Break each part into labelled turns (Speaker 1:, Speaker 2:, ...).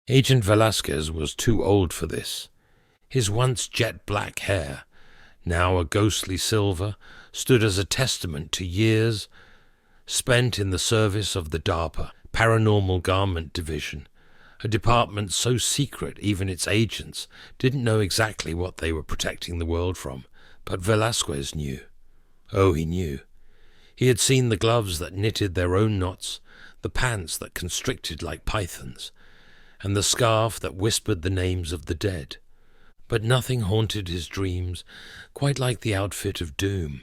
Speaker 1: Agent Velasquez was too old for this. His once jet-black hair, now a ghostly silver, stood as a testament to years spent in the service of the DARPA, Paranormal Garment Division, a department so secret even its agents didn't know exactly what they were protecting the world from. But Velasquez knew. Oh, he knew. He had seen the gloves that knitted their own knots, the pants that constricted like pythons, and the scarf that whispered the names of the dead. But nothing haunted his dreams quite like the outfit of doom.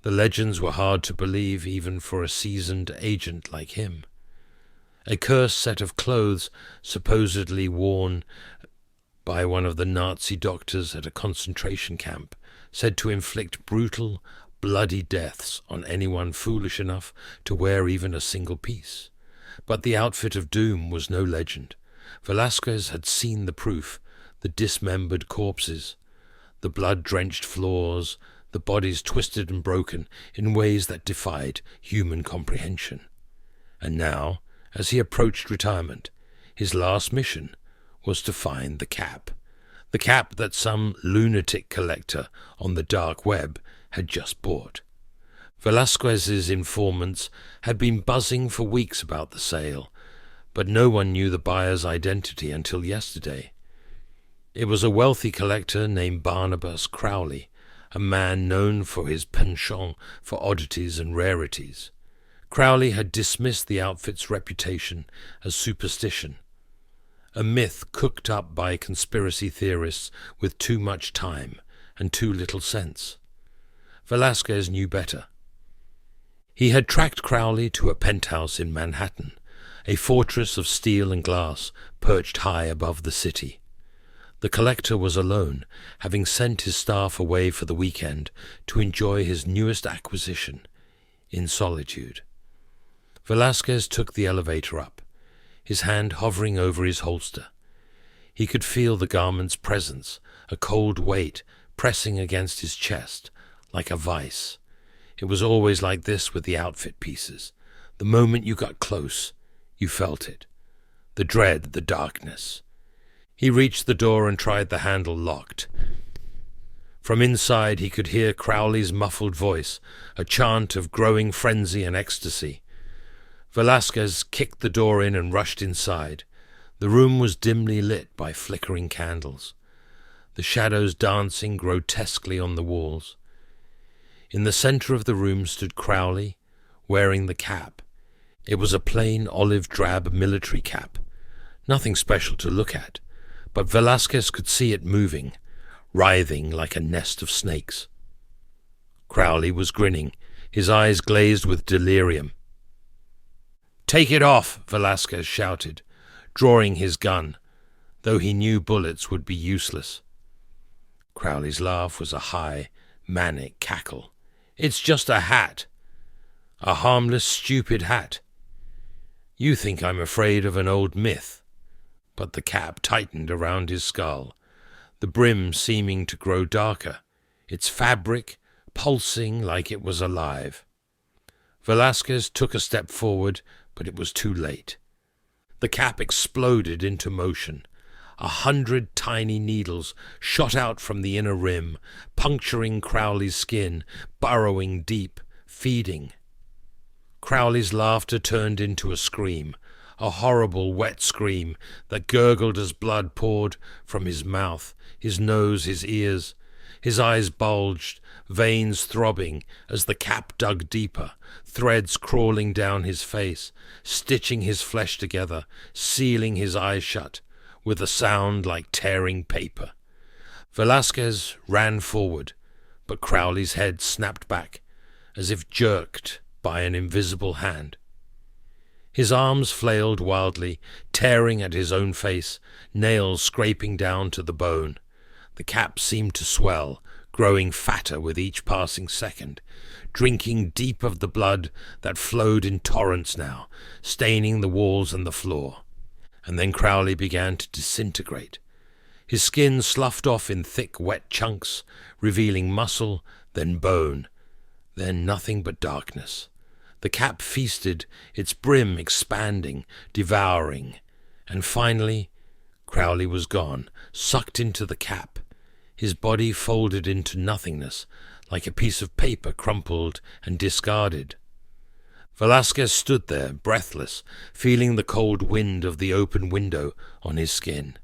Speaker 1: The legends were hard to believe even for a seasoned agent like him. A cursed set of clothes supposedly worn by one of the Nazi doctors at a concentration camp, said to inflict brutal, bloody deaths on anyone foolish enough to wear even a single piece. But the outfit of doom was no legend. Velasquez had seen the proof, the dismembered corpses, the blood-drenched floors, the bodies twisted and broken in ways that defied human comprehension. And now, as he approached retirement, his last mission was to find the cap that some lunatic collector on the dark web had just bought. Velasquez's informants had been buzzing for weeks about the sale, but no one knew the buyer's identity until yesterday. It was a wealthy collector named Barnabas Crowley, a man known for his penchant for oddities and rarities. Crowley had dismissed the outfit's reputation as superstition, a myth cooked up by conspiracy theorists with too much time and too little sense. Velasquez knew better. He had tracked Crowley to a penthouse in Manhattan, a fortress of steel and glass perched high above the city. The collector was alone, having sent his staff away for the weekend to enjoy his newest acquisition in solitude. Velasquez took the elevator up, his hand hovering over his holster. He could feel the garment's presence, a cold weight pressing against his chest like a vice. It was always like this with the outfit pieces. The moment you got close, you felt it. The dread, the darkness. He reached the door and tried the handle locked. From inside he could hear Crowley's muffled voice, a chant of growing frenzy and ecstasy. Velasquez kicked the door in and rushed inside. The room was dimly lit by flickering candles, the shadows dancing grotesquely on the walls. In the center of the room stood Crowley, wearing the cap. It was a plain olive-drab military cap, nothing special to look at, but Velasquez could see it moving, writhing like a nest of snakes. Crowley was grinning, his eyes glazed with delirium. "Take it off!" Velasquez shouted, drawing his gun, though he knew bullets would be useless. Crowley's laugh was a high, manic cackle. "It's just a hat. A harmless, stupid hat. You think I'm afraid of an old myth." But the cap tightened around his skull, the brim seeming to grow darker, its fabric pulsing like it was alive. Velasquez took a step forward, but it was too late. The cap exploded into motion. 100 tiny needles shot out from the inner rim, puncturing Crowley's skin, burrowing deep, feeding. Crowley's laughter turned into a scream, a horrible, wet scream that gurgled as blood poured from his mouth, his nose, his ears. His eyes bulged, veins throbbing as the cap dug deeper, threads crawling down his face, stitching his flesh together, sealing his eyes shut, with a sound like tearing paper. Velasquez ran forward, but Crowley's head snapped back, as if jerked by an invisible hand. His arms flailed wildly, tearing at his own face, nails scraping down to the bone. The cap seemed to swell, growing fatter with each passing second, drinking deep of the blood that flowed in torrents now, staining the walls and the floor. And then Crowley began to disintegrate. His skin sloughed off in thick, wet chunks, revealing muscle, then bone, then nothing but darkness. The cap feasted, its brim expanding, devouring, and finally Crowley was gone, sucked into the cap, his body folded into nothingness, like a piece of paper crumpled and discarded. Velasquez stood there, breathless, feeling the cold wind of the open window on his skin.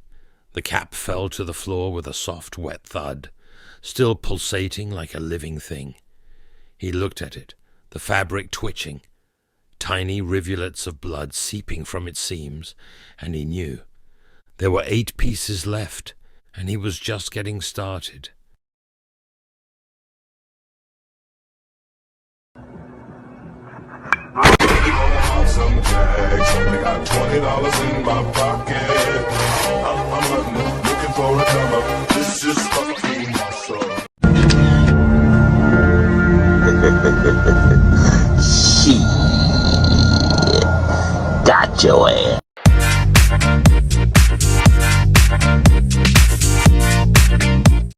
Speaker 1: The cap fell to the floor with a soft, wet thud, still pulsating like a living thing. He looked at it, the fabric twitching, tiny rivulets of blood seeping from its seams, and he knew. There were 8 pieces left, and he was just getting started.
Speaker 2: Some tags, only got $20 in my pocket. I'm looking for a come up. This is fucking awesome.
Speaker 3: Shit, got your ass.